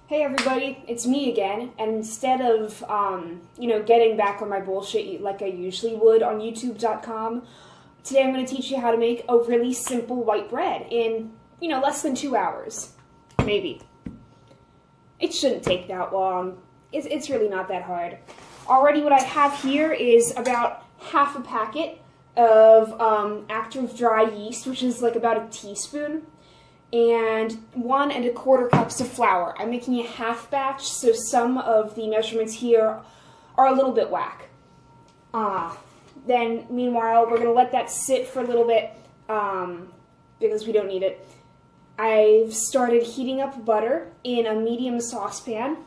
Hey everybody, it's me again, and instead of, getting back on my bullshit like I usually would on youtube.com, today I'm going to teach you how to make a really simple white bread in, less than 2 hours. Maybe. It shouldn't take that long. It's really not that hard. Already what I have here is about half a packet of active dry yeast, which is like about a teaspoon, and 1 1/4 cups of flour. I'm making a half batch, so some of the measurements here are a little bit whack. Then, meanwhile, we're going to let that sit for a little bit because we don't need it. I've started heating up butter in a medium saucepan.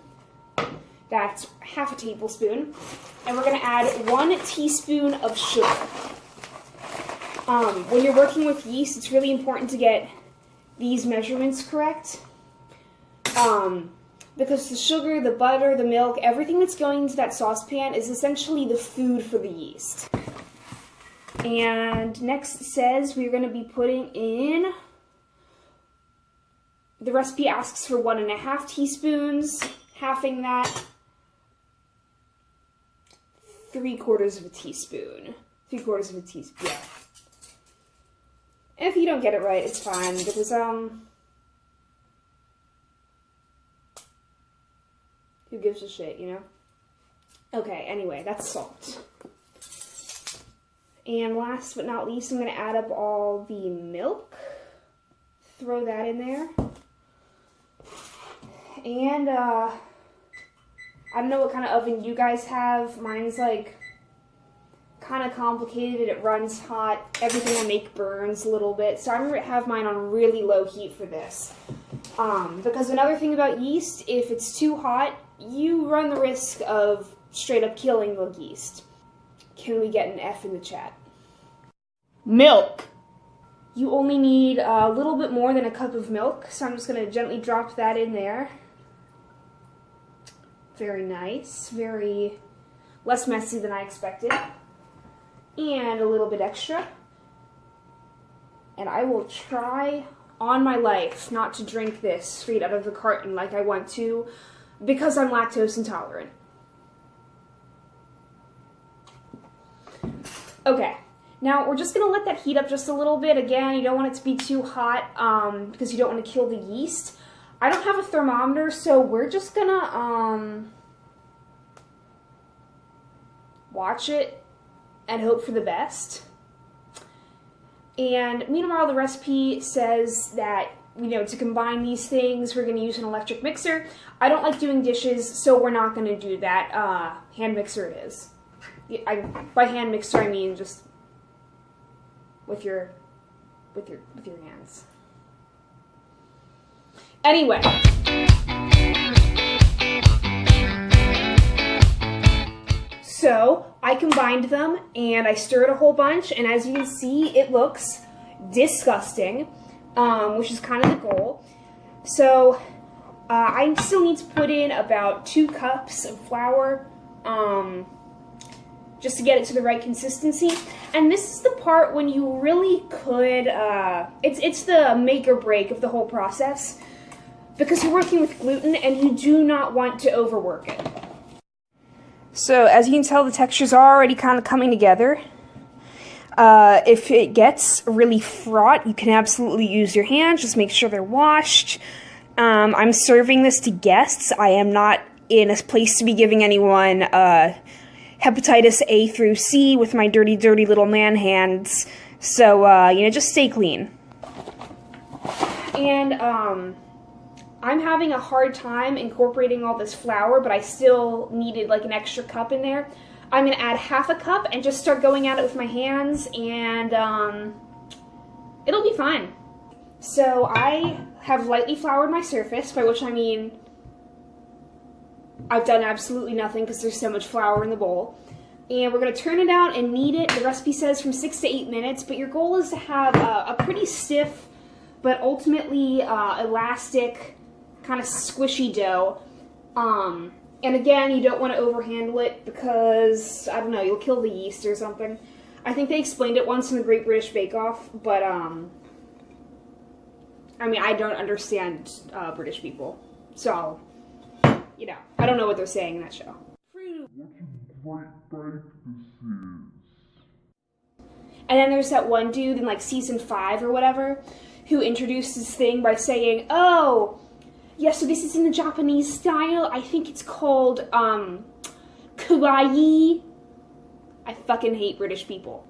That's half a tablespoon. And we're going to add 1 teaspoon of sugar. When you're working with yeast, it's really important to get these measurements correct, because the sugar, the butter, the milk, everything that's going into that saucepan is essentially the food for the yeast. And next it says we're going to be putting in, the recipe asks for 1 1/2 teaspoons, halving that, 3/4 of a teaspoon. 3/4 of a teaspoon, yeah. If you don't get it right, it's fine, because, who gives a shit, Okay, anyway, that's salt. And last but not least, I'm going to add up all the milk. Throw that in there. And, I don't know what kind of oven you guys have. Mine's, kind of complicated. It runs hot. Everything I make burns a little bit. So I'm going to have mine on really low heat for this. Because another thing about yeast, if it's too hot, you run the risk of straight up killing the yeast. Can we get an F in the chat? Milk! You only need a little bit more than a cup of milk, so I'm just going to gently drop that in there. Very nice. Very less messy than I expected. And a little bit extra. And I will try on my life not to drink this straight out of the carton like I want to, because I'm lactose intolerant. Okay, now we're just going to let that heat up just a little bit. Again, you don't want it to be too hot because you don't want to kill the yeast. I don't have a thermometer, so we're just going to watch it and hope for the best. And meanwhile, the recipe says that, to combine these things, we're going to use an electric mixer. I don't like doing dishes, so we're not going to do that. Hand mixer it is. By hand mixer, I mean just with your hands. Anyway. So, I combined them, and I stirred a whole bunch, and as you can see, it looks disgusting, which is kind of the goal. So, I still need to put in about 2 cups of flour, just to get it to the right consistency. And this is the part when you really could, it's the make or break of the whole process, because you're working with gluten, and you do not want to overwork it. So, as you can tell, the textures are already kind of coming together. If it gets really fraught, you can absolutely use your hands. Just make sure they're washed. I'm serving this to guests. I am not in a place to be giving anyone hepatitis A through C with my dirty, dirty little man hands. So, just stay clean. And, I'm having a hard time incorporating all this flour, but I still needed an extra cup in there. I'm going to add half a cup and just start going at it with my hands, and it'll be fine. So I have lightly floured my surface, by which I mean I've done absolutely nothing because there's so much flour in the bowl. And we're going to turn it out and knead it. The recipe says from 6 to 8 minutes, but your goal is to have a pretty stiff but ultimately elastic, kind of squishy dough. And again, you don't want to overhandle it because, I don't know, you'll kill the yeast or something. I think they explained it once in the Great British Bake Off, but I mean, I don't understand British people, so you know, I don't know what they're saying in that show. And then there's that one dude in like season 5 or whatever who introduced this thing by saying, oh, yeah, so this is in the Japanese style. I think it's called kawaii. I fucking hate British people.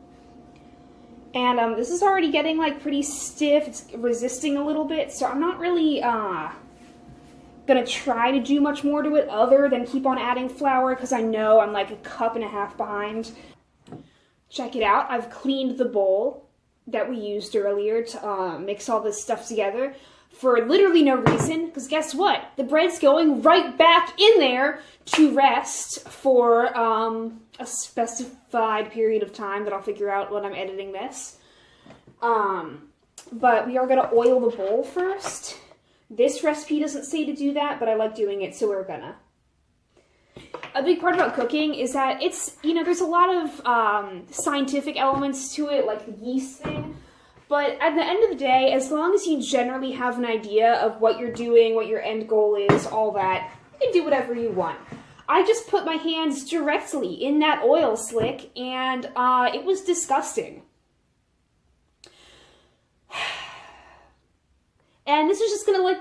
And this is already getting like pretty stiff. It's resisting a little bit, so I'm not really gonna try to do much more to it other than keep on adding flour, because I know I'm like a cup and a half behind. Check it out. I've cleaned the bowl that we used earlier to mix all this stuff together for literally no reason, because guess what? The bread's going right back in there to rest for a specified period of time that I'll figure out when I'm editing this. But we are going to oil the bowl first. This recipe doesn't say to do that, but I like doing it, so we're gonna. A big part about cooking is that it's, you know, there's a lot of scientific elements to it, like the yeast thing. But at the end of the day, as long as you generally have an idea of what you're doing, what your end goal is, all that, you can do whatever you want. I just put my hands directly in that oil slick, and it was disgusting. And this is just gonna like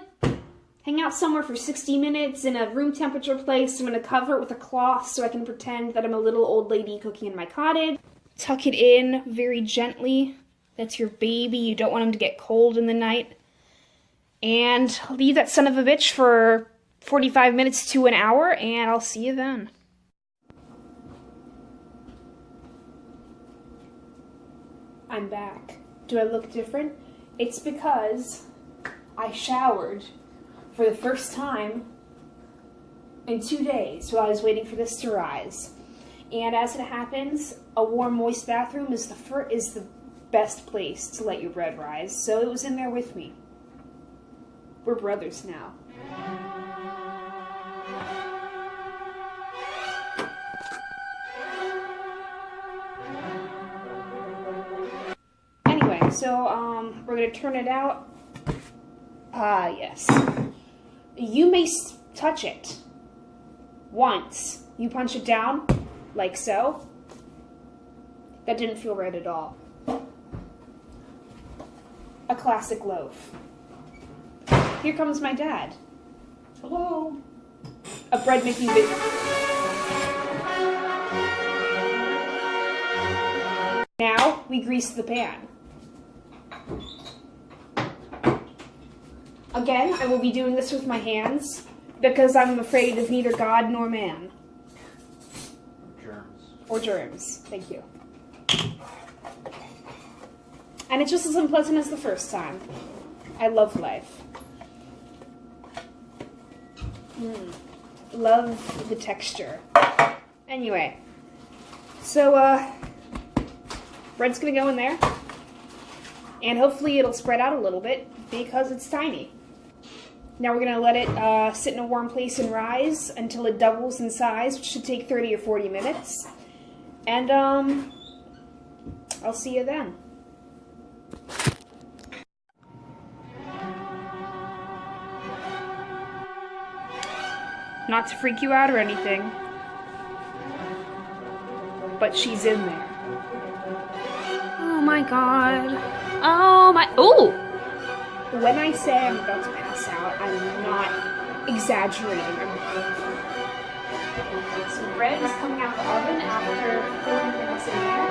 hang out somewhere for 60 minutes in a room temperature place. I'm gonna cover it with a cloth so I can pretend that I'm a little old lady cooking in my cottage. Tuck it in very gently. That's your baby. You don't want him to get cold in the night. And leave that son of a bitch for 45 minutes to an hour, and I'll see you then. I'm back. Do I look different? It's because I showered for the first time in 2 days while I was waiting for this to rise. And as it happens, a warm, moist bathroom is the best place to let your bread rise, so it was in there with me. We're brothers now. Anyway, so we're gonna turn it out. Yes. You may touch it once. You punch it down, like so. That didn't feel right at all. A classic loaf. Here comes my dad. Hello. A bread making video. Now we grease the pan. Again, I will be doing this with my hands because I'm afraid of neither God nor man. Germs. Or germs. Thank you. And it's just as unpleasant as the first time. I love life. Love the texture. Anyway, so bread's gonna go in there, and hopefully it'll spread out a little bit because it's tiny. Now we're gonna let it sit in a warm place and rise until it doubles in size, which should take 30 or 40 minutes. And I'll see you then. Not to freak you out or anything, but she's in there. Oh my god. Oh my, ooh! When I say I'm about to pass out, I'm not exaggerating. So bread is coming out of the oven after 40 minutes in there.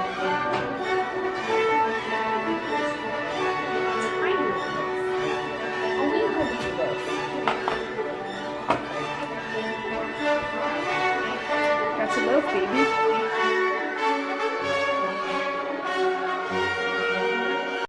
It's a tiny loaf. Only a whole big loaf. That's a loaf, baby.